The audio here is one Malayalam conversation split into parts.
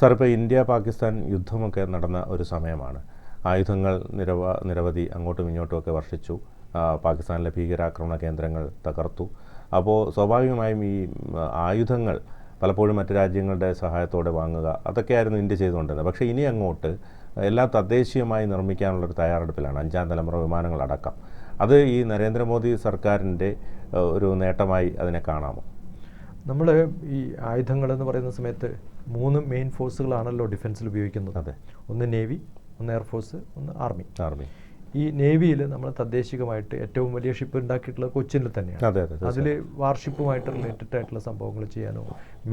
സാർ, ഇപ്പോൾ ഇന്ത്യ പാകിസ്ഥാൻ യുദ്ധമൊക്കെ നടന്ന ഒരു സമയമാണ്. ആയുധങ്ങൾ നിരവധി അങ്ങോട്ടും ഇങ്ങോട്ടുമൊക്കെ വർഷിച്ചു. പാകിസ്ഥാനിലെ ഭീകരാക്രമണ കേന്ദ്രങ്ങൾ തകർത്തു. അപ്പോൾ സ്വാഭാവികമായും ഈ ആയുധങ്ങൾ പലപ്പോഴും മറ്റു രാജ്യങ്ങളുടെ സഹായത്തോടെ വാങ്ങുക, അതൊക്കെയായിരുന്നു ഇന്ത്യ ചെയ്തുകൊണ്ടിരുന്നത്. പക്ഷേ ഇനി അങ്ങോട്ട് എല്ലാം തദ്ദേശീയമായി നിർമ്മിക്കാനുള്ളൊരു തയ്യാറെടുപ്പിലാണ്, 5ാം തലമുറ വിമാനങ്ങളടക്കം. അത് ഈ നരേന്ദ്രമോദി സർക്കാരിൻ്റെ ഒരു നേട്ടമായി അതിനെ കാണാമോ? നമ്മൾ ഈ ആയുധങ്ങളെന്ന് പറയുന്ന സമയത്ത് 3 മെയിൻ ഫോഴ്സുകളാണല്ലോ ഡിഫൻസിൽ ഉപയോഗിക്കുന്നത്. അതെ. ഒന്ന് നേവി, ഒന്ന് എയർഫോഴ്സ്, ഒന്ന് ആർമി. ഈ നേവിയിൽ നമ്മൾ തദ്ദേശികമായിട്ട് ഏറ്റവും വലിയ ഷിപ്പ് ഉണ്ടാക്കിയിട്ടുള്ളത് കൊച്ചിനിൽ തന്നെയാണ്. അതിൽ വാർഷിപ്പുമായിട്ട് റിലേറ്റഡ് ആയിട്ടുള്ള സംഭവങ്ങൾ ചെയ്യാനോ,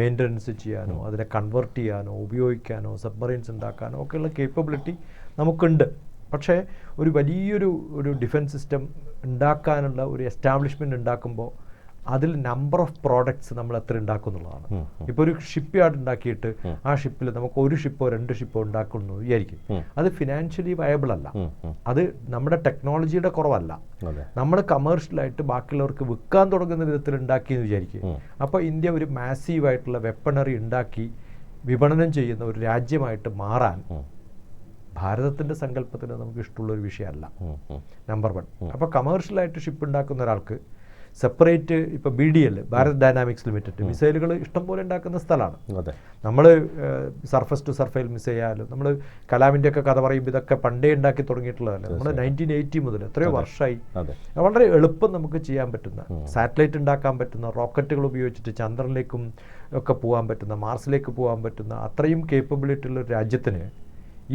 മെയിൻ്റനൻസ് ചെയ്യാനോ, അതിനെ കൺവേർട്ട് ചെയ്യാനോ, ഉപയോഗിക്കാനോ, സബ്മറൈൻസ് ഉണ്ടാക്കാനോ ഒക്കെയുള്ള കേപ്പബിലിറ്റി നമുക്കുണ്ട്. പക്ഷേ ഒരു വലിയൊരു ഡിഫൻസ് സിസ്റ്റം ഉണ്ടാക്കാനുള്ള ഒരു എസ്റ്റാബ്ലിഷ്മെൻറ്റ് ഉണ്ടാക്കുമ്പോൾ അതിൽ നമ്പർ ഓഫ് പ്രോഡക്ട്സ് നമ്മൾ എത്ര ഉണ്ടാക്കും എന്നുള്ളതാണ്. ഇപ്പോൾ ഒരു ഷിപ്പ് യാർഡ് ഉണ്ടാക്കിയിട്ട് ആ ഷിപ്പിൽ നമുക്ക് 1 ഷിപ്പോ 2 ഷിപ്പോ ഉണ്ടാക്കുന്നു വിചാരിക്കും. അത് ഫിനാൻഷ്യലി വയബിൾ അല്ല. അത് നമ്മുടെ ടെക്നോളജിയുടെ കുറവല്ല. നമ്മൾ കമേഴ്ഷ്യലായിട്ട് ബാക്കിയുള്ളവർക്ക് വിൽക്കാൻ തുടങ്ങുന്ന വിധത്തിൽ ഉണ്ടാക്കിയെന്ന് വിചാരിക്കും. അപ്പോൾ ഇന്ത്യ ഒരു മാസീവായിട്ടുള്ള വെപ്പണറി ഉണ്ടാക്കി വിപണനം ചെയ്യുന്ന ഒരു രാജ്യമായിട്ട് മാറാൻ ഭാരതത്തിൻ്റെ സങ്കല്പത്തിന് നമുക്ക് ഇഷ്ടമുള്ളൊരു വിഷയമല്ല, നമ്പർ 1. അപ്പോൾ കമേഴ്ഷ്യലായിട്ട് ഷിപ്പ് ഉണ്ടാക്കുന്ന ഒരാൾക്ക് സെപ്പറേറ്റ് ഇപ്പോൾ BDL, ഭാരത് ഡൈനാമിക്സ് ലിമിറ്റഡ്, മിസൈലുകൾ ഇഷ്ടംപോലെ ഉണ്ടാക്കുന്ന സ്ഥലമാണ്. നമ്മൾ സർഫസ് ടു സർഫൈൽ മിസൈൽ, നമ്മൾ കലാമിൻ്റെ ഒക്കെ കഥ പറയുമ്പോൾ ഇതൊക്കെ പണ്ടേ ഉണ്ടാക്കി തുടങ്ങിയിട്ടുള്ളതല്ല. നമ്മൾ 1980 മുതൽ എത്രയോ വർഷമായി വളരെ എളുപ്പം നമുക്ക് ചെയ്യാൻ പറ്റുന്ന, സാറ്റലൈറ്റ് ഉണ്ടാക്കാൻ പറ്റുന്ന, റോക്കറ്റുകൾ ഉപയോഗിച്ചിട്ട് ചന്ദ്രനിലേക്കും ഒക്കെ പോകാൻ പറ്റുന്ന, മാർസിലേക്ക് പോകാൻ പറ്റുന്ന അത്രയും കേപ്പബിലിറ്റി ഉള്ള ഒരു രാജ്യത്തിന്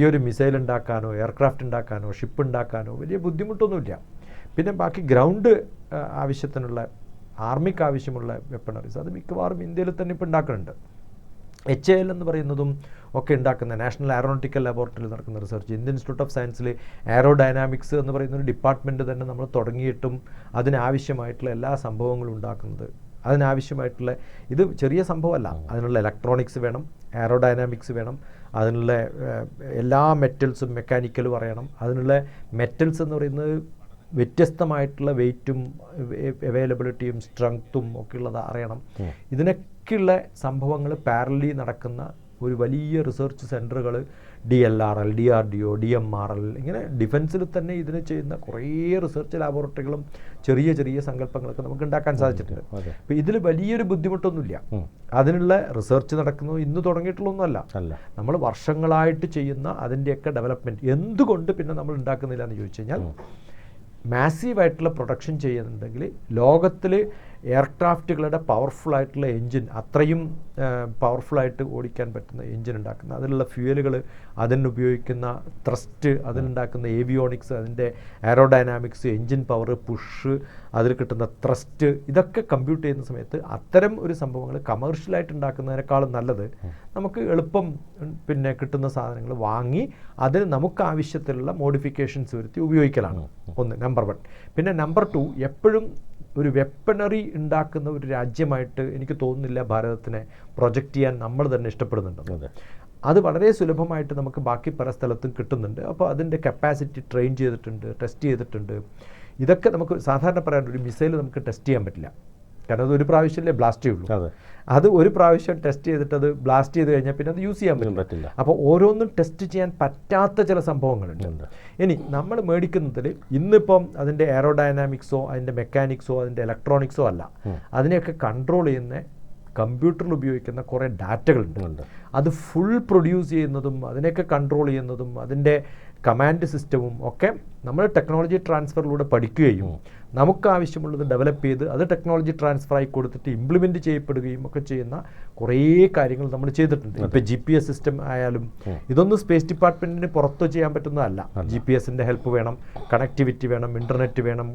ഈ ഒരു മിസൈൽ ഉണ്ടാക്കാനോ, എയർക്രാഫ്റ്റ് ഉണ്ടാക്കാനോ, ഷിപ്പ് ഉണ്ടാക്കാനോ വലിയ ബുദ്ധിമുട്ടൊന്നുമില്ല. പിന്നെ ബാക്കി ഗ്രൗണ്ട് ആവശ്യത്തിനുള്ള, ആർമിക്ക് ആവശ്യമുള്ള വെപ്പണറീസ് അത് മിക്കവാറും ഇന്ത്യയിൽ തന്നെ ഇപ്പോൾ ഉണ്ടാക്കുന്നുണ്ട്. HAL എന്ന് പറയുന്നതും ഒക്കെ ഉണ്ടാക്കുന്ന നാഷണൽ എയറോനോട്ടിക്കൽ ലബോറട്ടറിയിൽ നടക്കുന്ന റിസർച്ച്, ഇന്ത്യൻ ഇൻസ്റ്റിറ്റ്യൂട്ട് ഓഫ് സയൻസിൽ എയറോഡൈനാമിക്സ് എന്ന് പറയുന്ന ഒരു ഡിപ്പാർട്ട്മെൻറ്റ് തന്നെ നമ്മൾ തുടങ്ങിയിട്ടും അതിനാവശ്യമായിട്ടുള്ള എല്ലാ സംഭവങ്ങളും ഉണ്ടാക്കുന്നത്, അതിനാവശ്യമായിട്ടുള്ള, ഇത് ചെറിയ സംഭവമല്ല, അതിനുള്ള ഇലക്ട്രോണിക്സ് വേണം, എയറോഡൈനാമിക്സ് വേണം, അതിനുള്ള എല്ലാ മെറ്റൽസും മെക്കാനിക്കലും അറിയണം. അതിനുള്ള മെറ്റൽസ് എന്ന് പറയുന്നത് വ്യത്യസ്തമായിട്ടുള്ള വെയ്റ്റും അവൈലബിലിറ്റിയും സ്ട്രെങ്ത്തും ഒക്കെ ഉള്ളത് അറിയണം. ഇതിനൊക്കെയുള്ള സംഭവങ്ങൾ പാരലി നടക്കുന്ന ഒരു വലിയ റിസർച്ച് സെൻറ്ററുകൾ DLRL, DRDO, DMRL, ഇങ്ങനെ ഡിഫൻസിൽ തന്നെ ഇതിന് ചെയ്യുന്ന കുറേ റിസർച്ച് ലാബോറട്ടറികളും ചെറിയ ചെറിയ സങ്കല്പങ്ങളൊക്കെ നമുക്ക് ഉണ്ടാക്കാൻ സാധിച്ചിട്ടുണ്ട്. അപ്പോൾ ഇതിൽ വലിയൊരു ബുദ്ധിമുട്ടൊന്നുമില്ല. അതിനുള്ള റിസർച്ച് നടക്കുന്നത് ഇന്ന് തുടങ്ങിയിട്ടുള്ളതൊന്നുമല്ല, നമ്മൾ വർഷങ്ങളായിട്ട് ചെയ്യുന്ന അതിൻ്റെയൊക്കെ ഡെവലപ്മെൻറ്റ്. എന്തുകൊണ്ട് പിന്നെ നമ്മൾ ഉണ്ടാക്കുന്നില്ല എന്ന് ചോദിച്ചു കഴിഞ്ഞാൽ, മാസീവായിട്ടുള്ള പ്രൊഡക്ഷൻ ചെയ്യുന്നുണ്ടെങ്കിൽ ലോകത്തിൽ എയർക്രാഫ്റ്റുകളുടെ പവർഫുള്ളായിട്ടുള്ള എൻജിൻ, അത്രയും പവർഫുള്ളായിട്ട് ഓടിക്കാൻ പറ്റുന്ന എൻജിൻ ഉണ്ടാക്കുന്ന, അതിലുള്ള ഫ്യൂവലുകൾ, അതിനുപയോഗിക്കുന്ന ത്രസ്റ്റ്, അതിനുണ്ടാക്കുന്ന ഏവിയോണിക്സ്, അതിൻ്റെ എയറോഡൈനാമിക്സ്, എൻജിൻ പവർ, പുഷ്, അതിൽ കിട്ടുന്ന ത്രസ്റ്റ്, ഇതൊക്കെ കമ്പ്യൂട്ട് ചെയ്യുന്ന സമയത്ത് അത്തരം ഒരു സംഭവങ്ങൾ കമേഴ്ഷ്യലായിട്ട് ഉണ്ടാക്കുന്നതിനേക്കാളും നല്ലത് നമുക്ക് എളുപ്പം പിന്നെ കിട്ടുന്ന സാധനങ്ങൾ വാങ്ങി അതിന് നമുക്ക് ആവശ്യത്തിലുള്ള മോഡിഫിക്കേഷൻസ് വരുത്തി ഉപയോഗിക്കലാണ് ഒന്ന്, നമ്പർ 1. പിന്നെ നമ്പർ 2, എപ്പോഴും ഒരു വെപ്പണറി ഉണ്ടാക്കുന്ന ഒരു രാജ്യമായിട്ട് എനിക്ക് തോന്നുന്നില്ല ഭാരതത്തിനെ പ്രൊജക്റ്റ് ചെയ്യാൻ നമ്മൾ തന്നെ ഇഷ്ടപ്പെടുന്നുണ്ട്. അത് വളരെ സുലഭമായിട്ട് നമുക്ക് ബാക്കി പല സ്ഥലത്തും കിട്ടുന്നുണ്ട്. അപ്പോൾ അതിൻ്റെ കപ്പാസിറ്റി ട്രെയിൻ ചെയ്തിട്ടുണ്ട്, ടെസ്റ്റ് ചെയ്തിട്ടുണ്ട്. ഇതൊക്കെ നമുക്ക് സാധാരണ പറയാൻ, ഒരു മിസൈൽ നമുക്ക് ടെസ്റ്റ് ചെയ്യാൻ പറ്റില്ല, കാരണം അത് ഒരു പ്രാവശ്യമല്ലേ ബ്ലാസ്റ്റ് ചെയ്യുള്ളൂ. അത് ഒരു പ്രാവശ്യം ടെസ്റ്റ് ചെയ്തിട്ട് അത് ബ്ലാസ്റ്റ് ചെയ്ത് കഴിഞ്ഞാൽ പിന്നെ അത് യൂസ് ചെയ്യാൻ പറ്റില്ല. അപ്പോൾ ഓരോന്നും ടെസ്റ്റ് ചെയ്യാൻ പറ്റാത്ത ചില സംഭവങ്ങളുണ്ട്. ഇനി നമ്മൾ മേടിക്കുന്നതിൽ ഇന്നിപ്പം അതിൻ്റെ എയറോഡൈനാമിക്സോ അതിൻ്റെ മെക്കാനിക്സോ അതിൻ്റെ ഇലക്ട്രോണിക്സോ അല്ല, അതിനെയൊക്കെ കൺട്രോൾ ചെയ്യുന്ന കമ്പ്യൂട്ടറിൽ ഉപയോഗിക്കുന്ന കുറേ ഡാറ്റകളുണ്ട്. അത് ഫുൾ പ്രൊഡ്യൂസ് ചെയ്യുന്നതും അതിനെയൊക്കെ കൺട്രോൾ ചെയ്യുന്നതും അതിൻ്റെ കമാൻഡ് സിസ്റ്റവും ഒക്കെ നമ്മൾ ടെക്നോളജി ട്രാൻസ്ഫറിലൂടെ പഠിക്കുകയും നമുക്ക് ആവശ്യമുള്ളത് ഡെവലപ്പ് ചെയ്ത് അത് ടെക്നോളജി ട്രാൻസ്ഫർ ആയി കൊടുത്തിട്ട് ഇംപ്ലിമെൻറ്റ് ചെയ്യപ്പെടുകയും ഒക്കെ ചെയ്യുന്ന കുറേ കാര്യങ്ങൾ നമ്മൾ ചെയ്തിട്ടുണ്ട്. ഇപ്പോൾ GPS സിസ്റ്റം ആയാലും ഇതൊന്നും സ്പേസ് ഡിപ്പാർട്ട്മെൻറ്റിന് പുറത്ത് ചെയ്യാൻ പറ്റുന്നതല്ല. GPSൻ്റെ ഹെൽപ്പ് വേണം, കണക്ടിവിറ്റി വേണം, ഇൻ്റർനെറ്റ് വേണം.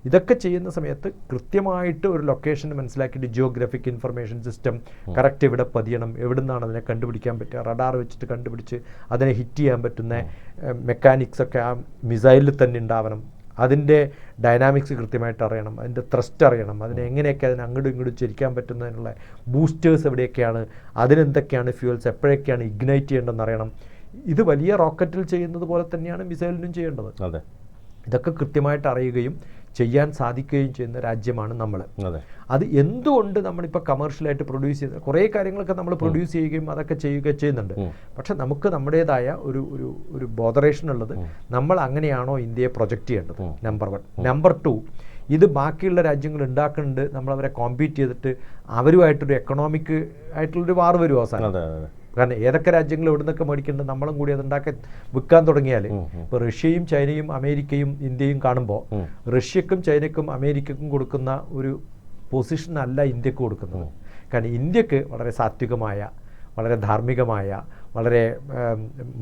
ഇതൊക്കെ ചെയ്യുന്ന സമയത്ത് കൃത്യമായിട്ട് ഒരു ലൊക്കേഷൻ മനസ്സിലാക്കിയിട്ട് ജിയോഗ്രഫിക് ഇൻഫർമേഷൻ സിസ്റ്റം കറക്റ്റ് എവിടെ പതിയണം, എവിടെ നിന്നാണ് അതിനെ കണ്ടുപിടിക്കാൻ പറ്റുക, റഡാർ വെച്ചിട്ട് കണ്ടുപിടിച്ച് അതിനെ ഹിറ്റ് ചെയ്യാൻ പറ്റുന്ന മെക്കാനിക്സൊക്കെ ആ മിസൈലിൽ തന്നെ ഉണ്ടാവണം. അതിൻ്റെ ഡൈനാമിക്സ് കൃത്യമായിട്ട് അറിയണം, അതിൻ്റെ ത്രസ്റ്റ് അറിയണം, അതിനെ എങ്ങനെയൊക്കെ അതിന് അങ്ങോട്ടും ഇങ്ങോട്ടും ചരിക്കാൻ പറ്റുന്നതിനുള്ള ബൂസ്റ്റേഴ്സ് എവിടെയൊക്കെയാണ്, അതിനെന്തൊക്കെയാണ് ഫ്യൂവൽസ്, എപ്പോഴൊക്കെയാണ് ഇഗ്നൈറ്റ് ചെയ്യേണ്ടതെന്ന് അറിയണം. ഇത് വലിയ റോക്കറ്റിൽ ചെയ്യുന്നത് പോലെ തന്നെയാണ് മിസൈലിനും ചെയ്യേണ്ടത്. ഇതൊക്കെ കൃത്യമായിട്ട് അറിയുകയും ചെയ്യാൻ സാധിക്കുകയും ചെയ്യുന്ന രാജ്യമാണ് നമ്മൾ. അത് എന്തുകൊണ്ട് നമ്മളിപ്പോൾ കമേഴ്ഷ്യലായിട്ട് പ്രൊഡ്യൂസ് ചെയ്യുന്നത്, കുറേ കാര്യങ്ങളൊക്കെ നമ്മൾ പ്രൊഡ്യൂസ് ചെയ്യുകയും അതൊക്കെ ചെയ്യുന്നുണ്ട്. പക്ഷെ നമുക്ക് നമ്മുടേതായ ഒരു ബോധറേഷൻ ഉള്ളത്, നമ്മൾ അങ്ങനെയാണോ ഇന്ത്യയെ പ്രൊജക്റ്റ് ചെയ്യേണ്ടത്, നമ്പർ 1. നമ്പർ 2, ഇത് ബാക്കിയുള്ള രാജ്യങ്ങൾ ഉണ്ടാക്കുന്നുണ്ട്, നമ്മളവരെ കോമ്പീറ്റ് ചെയ്തിട്ട് അവരുമായിട്ടൊരു എക്കണോമിക് ആയിട്ടുള്ളൊരു വാർ വരും അവസാനം. കാരണം ഏതൊക്കെ രാജ്യങ്ങൾ എവിടെ നിന്നൊക്കെ മേടിക്കേണ്ടത് നമ്മളും കൂടി അതുണ്ടാക്കി വിൽക്കാൻ തുടങ്ങിയാൽ, ഇപ്പോൾ റഷ്യയും ചൈനയും അമേരിക്കയും ഇന്ത്യയും കാണുമ്പോൾ റഷ്യക്കും ചൈനയ്ക്കും അമേരിക്കക്കും കൊടുക്കുന്ന ഒരു പൊസിഷൻ അല്ല ഇന്ത്യക്ക് കൊടുക്കുന്നത്. കാരണം ഇന്ത്യക്ക് വളരെ സാത്വികമായ, വളരെ ധാർമ്മികമായ, വളരെ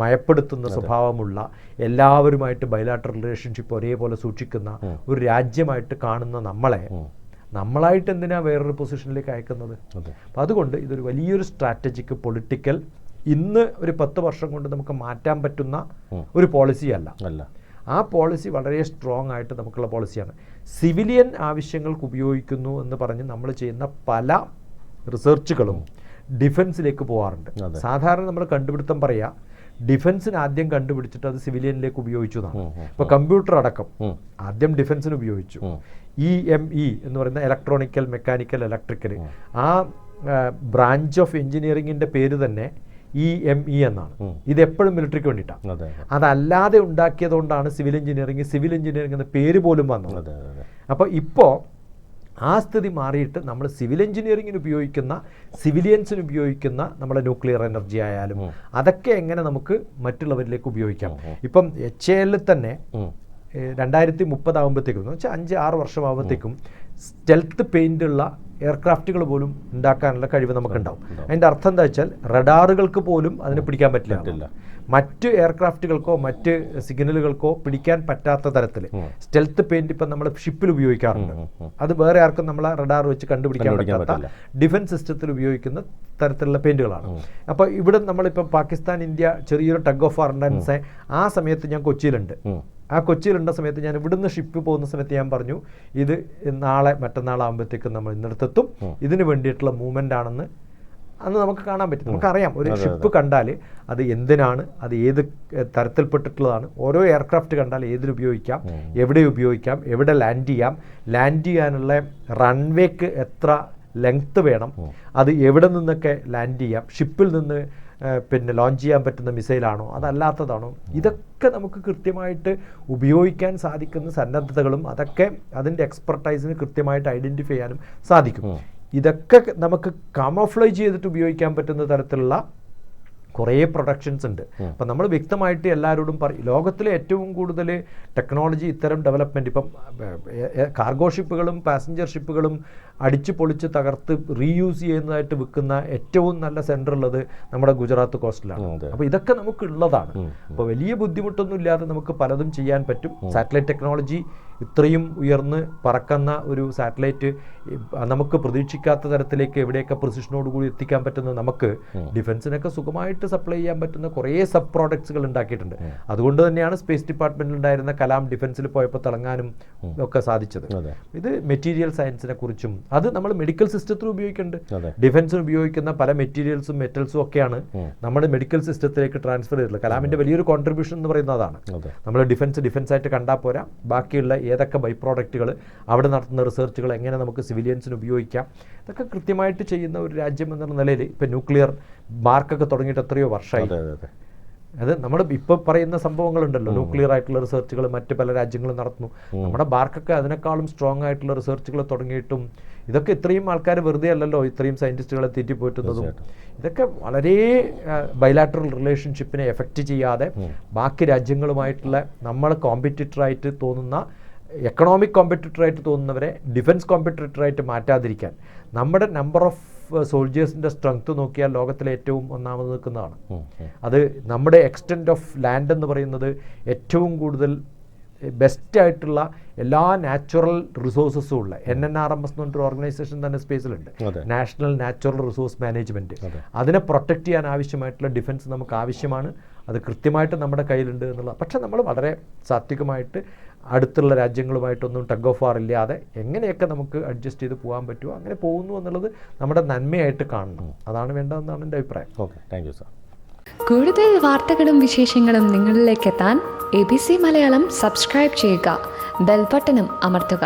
മയപ്പെടുത്തുന്ന സ്വഭാവമുള്ള, എല്ലാവരുമായിട്ട് ബൈലാറ്ററൽ റിലേഷൻഷിപ്പ് ഒരേപോലെ സൂക്ഷിക്കുന്ന ഒരു രാജ്യമായിട്ട് കാണുന്ന നമ്മളായിട്ട് എന്തിനാ വേറൊരു പൊസിഷനിലേക്ക് അയക്കുന്നത്? അപ്പം അതുകൊണ്ട് ഇതൊരു വലിയൊരു സ്ട്രാറ്റജിക് പൊളിറ്റിക്കൽ, ഇന്ന് ഒരു 10 വർഷം കൊണ്ട് നമുക്ക് മാറ്റാൻ പറ്റുന്ന ഒരു പോളിസി അല്ല. ആ പോളിസി വളരെ സ്ട്രോങ് ആയിട്ട് നമുക്കുള്ള പോളിസിയാണ്. സിവിലിയൻ ആവശ്യങ്ങൾക്ക് ഉപയോഗിക്കുന്നു എന്ന് പറഞ്ഞ് നമ്മൾ ചെയ്യുന്ന പല റിസർച്ചുകളും ഡിഫൻസിലേക്ക് പോകാറുണ്ട്. സാധാരണ നമ്മൾ കണ്ടുപിടുത്തം പറയാ, ഡിഫൻസിന് ആദ്യം കണ്ടുപിടിച്ചിട്ട് അത് സിവിലിയനിലേക്ക് ഉപയോഗിച്ചു എന്നാണ്. ഇപ്പോൾ കമ്പ്യൂട്ടർ അടക്കം ആദ്യം ഡിഫൻസിന് ഉപയോഗിച്ചു. EME എന്ന് പറയുന്ന ഇലക്ട്രോണിക്കൽ, മെക്കാനിക്കൽ, ഇലക്ട്രിക്കൽ, ആ ബ്രാഞ്ച് ഓഫ് എഞ്ചിനീയറിംഗിന്റെ പേര് തന്നെ EME എന്നാണ്. ഇതെപ്പോഴും മിലിറ്ററിക്ക് വേണ്ടിയിട്ടാണ്. അതല്ലാതെ ഉണ്ടാക്കിയതുകൊണ്ടാണ് സിവിൽ എഞ്ചിനീയറിംഗ് എന്ന പേര് പോലും വന്നത്. അപ്പോൾ ഇപ്പോൾ ആ സ്ഥിതി മാറിയിട്ട് നമ്മൾ സിവിൽ എഞ്ചിനീയറിംഗിന് ഉപയോഗിക്കുന്ന, സിവിലിയൻസിന് ഉപയോഗിക്കുന്ന നമ്മുടെ ന്യൂക്ലിയർ എനർജി ആയാലും അതൊക്കെ എങ്ങനെ നമുക്ക് മറ്റുള്ളവരിലേക്ക് ഉപയോഗിക്കാം. ഇപ്പം HAL തന്നെ 2030 ആകുമ്പോഴത്തേക്കും, എന്ന് വെച്ചാൽ 5-6 വർഷം ആകുമ്പോഴത്തേക്കും സ്റ്റെൽത്ത് പെയിന്റ് ഉള്ള എയർക്രാഫ്റ്റുകൾ പോലും ഉണ്ടാക്കാനുള്ള കഴിവ് നമുക്കുണ്ടാവും. അതിൻ്റെ അർത്ഥം എന്താ വെച്ചാൽ റഡാറുകൾക്ക് പോലും അതിനെ പിടിക്കാൻ പറ്റില്ല. മറ്റ് എയർക്രാഫ്റ്റുകൾക്കോ മറ്റ് സിഗ്നലുകൾക്കോ പിടിക്കാൻ പറ്റാത്ത തരത്തിൽ സ്റ്റെൽത്ത് പെയിന്റ് ഇപ്പം നമ്മൾ ഷിപ്പിൽ ഉപയോഗിക്കാറുണ്ട്. അത് വേറെ ആർക്കും നമ്മളെ റഡാർ വെച്ച് കണ്ടുപിടിക്കാൻ പറ്റാത്ത ഡിഫൻസ് സിസ്റ്റത്തിൽ ഉപയോഗിക്കുന്ന തരത്തിലുള്ള പെയിന്റുകളാണ്. അപ്പോൾ ഇവിടെ നമ്മളിപ്പോൾ പാകിസ്ഥാൻ ഇന്ത്യ ചെറിയൊരു ടഗ് ഓഫ് വാർ ഉണ്ടായിരുന്ന ആ സമയത്ത് ഞാൻ കൊച്ചിയിലുണ്ട്. ആ കൊച്ചിയിലുണ്ട സമയത്ത് ഞാൻ ഇവിടുന്ന് ഷിപ്പ് പോകുന്ന സമയത്ത് ഞാൻ പറഞ്ഞു, ഇത് നാളെ മറ്റന്നാളാകുമ്പോഴത്തേക്കും നമ്മൾ ഇന്നിടത്തെത്തും, ഇതിന് വേണ്ടിയിട്ടുള്ള മൂവ്മെൻ്റ് ആണെന്ന് അന്ന് നമുക്ക് കാണാൻ പറ്റും. നമുക്കറിയാം ഒരു ഷിപ്പ് കണ്ടാൽ അത് എന്തിനാണ്, അത് ഏത് തരത്തിൽപ്പെട്ടിട്ടുള്ളതാണ്, ഓരോ എയർക്രാഫ്റ്റ് കണ്ടാൽ ഏതിലുപയോഗിക്കാം, എവിടെ ഉപയോഗിക്കാം, എവിടെ ലാൻഡ് ചെയ്യാനുള്ള റൺവേക്ക് എത്ര ലെങ്ത്ത് വേണം, അത് എവിടെ നിന്നൊക്കെ ലാൻഡ് ചെയ്യാം, ഷിപ്പിൽ നിന്ന് പിന്നെ ലോഞ്ച് ചെയ്യാൻ പറ്റുന്ന മിസൈലാണോ അതല്ലാത്തതാണോ, ഇതൊക്കെ നമുക്ക് കൃത്യമായിട്ട് ഉപയോഗിക്കാൻ സാധിക്കുന്ന സന്നദ്ധതകളും അതൊക്കെ അതിൻ്റെ എക്സ്പെർട്ടൈസിന് കൃത്യമായിട്ട് ഐഡൻറ്റിഫൈ ചെയ്യാനും സാധിക്കും. ഇതൊക്കെ നമുക്ക് കാമോഫ്ലേജ് ചെയ്തിട്ട് ഉപയോഗിക്കാൻ പറ്റുന്ന തരത്തിലുള്ള കുറേ പ്രൊഡക്ഷൻസ് ഉണ്ട്. അപ്പം നമ്മൾ വ്യക്തമായിട്ട് എല്ലാവരോടും പറയും, ലോകത്തിലെ ഏറ്റവും കൂടുതൽ ടെക്നോളജി ഇത്തരം ഡെവലപ്മെൻറ്റ്, ഇപ്പം കാർഗോ ഷിപ്പുകളും പാസഞ്ചർ ഷിപ്പുകളും അടിച്ചു പൊളിച്ച് തകർത്ത് റീയൂസ് ചെയ്യുന്നതായിട്ട് വിൽക്കുന്ന ഏറ്റവും നല്ല സെൻറ്റർ ഉള്ളത് നമ്മുടെ ഗുജറാത്ത് കോസ്റ്റിലാണ്. അപ്പോൾ ഇതൊക്കെ നമുക്കുള്ളതാണ്. അപ്പോൾ വലിയ ബുദ്ധിമുട്ടൊന്നും ഇല്ലാതെ നമുക്ക് പലതും ചെയ്യാൻ പറ്റും. സാറ്റലൈറ്റ് ടെക്നോളജി ഇത്രയും ഉയർന്ന് പറക്കുന്ന ഒരു സാറ്റലൈറ്റ് നമുക്ക് പ്രതീക്ഷിക്കാത്ത തരത്തിലേക്ക് എവിടെയൊക്കെ പ്രിസിഷനോടുകൂടി എത്തിക്കാൻ പറ്റുന്ന നമുക്ക് ഡിഫൻസിനൊക്കെ സുഖമായിട്ട് സപ്ലൈ ചെയ്യാൻ പറ്റുന്ന കുറേ സബ് പ്രോഡക്ട്സുകൾ ഉണ്ടാക്കിയിട്ടുണ്ട്. അതുകൊണ്ട് തന്നെയാണ് സ്പേസ് ഡിപ്പാർട്ട്മെന്റിൽ ഉണ്ടായിരുന്ന കലാം ഡിഫൻസിൽ പോയപ്പോൾ തിളങ്ങാനും ഒക്കെ സാധിച്ചത്. ഇത് മെറ്റീരിയൽ സയൻസിനെ കുറിച്ചും അത് നമ്മൾ മെഡിക്കൽ സിസ്റ്റത്തിൽ ഉപയോഗിക്കുന്നുണ്ട്. ഡിഫൻസിന് ഉപയോഗിക്കുന്ന പല മെറ്റീരിയൽസും മെറ്റൽസും ഒക്കെയാണ് നമ്മുടെ മെഡിക്കൽ സിസ്റ്റത്തിലേക്ക് ട്രാൻസ്ഫർ ചെയ്തിട്ടുള്ളത്. കലാമിന്റെ വലിയൊരു കോൺട്രിബ്യൂഷൻ എന്ന് പറയുന്നത് അതാണ്. നമ്മൾ ഡിഫൻസ് ആയിട്ട് കണ്ടാൽ പോരാ, ബാക്കിയുള്ള ഏതൊക്കെ ബൈ പ്രോഡക്റ്റുകൾ, അവിടെ നടത്തുന്ന റിസർച്ചുകൾ എങ്ങനെ നമുക്ക് സിവിലിയൻസിന് ഉപയോഗിക്കാം, ഇതൊക്കെ കൃത്യമായിട്ട് ചെയ്യുന്ന ഒരു രാജ്യം എന്നുള്ള നിലയിൽ ഇപ്പം ന്യൂക്ലിയർ മാർക്കൊക്കെ തുടങ്ങിയിട്ട് എത്രയോ വർഷമായി. അത് നമ്മൾ ഇപ്പോൾ പറയുന്ന സംഭവങ്ങളുണ്ടല്ലോ, ന്യൂക്ലിയർ ആയിട്ടുള്ള റിസർച്ചുകൾ മറ്റ് പല രാജ്യങ്ങളും നടത്തുന്നു. നമ്മുടെ ബാർക്കൊക്കെ അതിനേക്കാളും സ്ട്രോങ് ആയിട്ടുള്ള റിസർച്ചുകൾ തുടങ്ങിയിട്ടും ഇതൊക്കെ ഇത്രയും ആൾക്കാർ വെറുതെ അല്ലല്ലോ ഇത്രയും സയൻറ്റിസ്റ്റുകളെ തെറ്റിപ്പോറ്റുന്നതും. ഇതൊക്കെ വളരെ ബൈലാറ്ററൽ റിലേഷൻഷിപ്പിനെ എഫക്റ്റ് ചെയ്യാതെ ബാക്കി രാജ്യങ്ങളുമായിട്ടുള്ള നമ്മൾ കോമ്പറ്റീറ്ററായിട്ട് തോന്നുന്ന, എക്കണോമിക് കോമ്പറ്റീറ്ററായിട്ട് തോന്നുന്നവരെ ഡിഫൻസ് കോമ്പറ്റീറ്ററായിട്ട് മാറ്റാതിരിക്കാൻ നമ്മുടെ നമ്പർ ഓഫ് സോൾജേഴ്സിൻ്റെ സ്ട്രെങ്ത് നോക്കിയാൽ ലോകത്തിലെ ഏറ്റവും ഒന്നാമത് നിൽക്കുന്നതാണ്. അത് നമ്മുടെ എക്സ്റ്റെൻറ്റ് ഓഫ് ലാൻഡ് എന്ന് പറയുന്നത് ഏറ്റവും കൂടുതൽ ബെസ്റ്റായിട്ടുള്ള എല്ലാ നാച്ചുറൽ റിസോഴ്സസും ഉള്ള NNRMS എന്ന് പറഞ്ഞൊരു ഓർഗനൈസേഷൻ തന്നെ സ്പേസിലുണ്ട്, നാഷണൽ നാച്ചുറൽ റിസോഴ്സ് മാനേജ്മെൻറ്റ്. അതിനെ പ്രൊട്ടക്റ്റ് ചെയ്യാൻ ആവശ്യമായിട്ടുള്ള ഡിഫൻസ് നമുക്ക് ആവശ്യമാണ്. അത് കൃത്യമായിട്ട് നമ്മുടെ കയ്യിലുണ്ട് എന്നുള്ളത്. പക്ഷെ നമ്മൾ വളരെ സാത്വികമായിട്ട് അടുത്തുള്ള രാജ്യങ്ങളുമായിട്ടൊന്നും ടഗ് ഓഫ് വാർ ഇല്ലാതെ എങ്ങനെയൊക്കെ നമുക്ക് അഡ്ജസ്റ്റ് ചെയ്ത് പോകാൻ പറ്റുമോ അങ്ങനെ പോകുന്നു എന്നുള്ളത് നമ്മുടെ നന്മയായിട്ട് കാണണം. അതാണ് വേണ്ടതെന്നാണ് എൻ്റെ അഭിപ്രായം. Okay, thank you sir. കൂടുതൽ വാർത്തകളും വിശേഷങ്ങളും നിങ്ങളിലേക്ക് എത്താൻ ABC മലയാളം സബ്സ്ക്രൈബ് ചെയ്യുക, ബെൽബട്ടനും അമർത്തുക.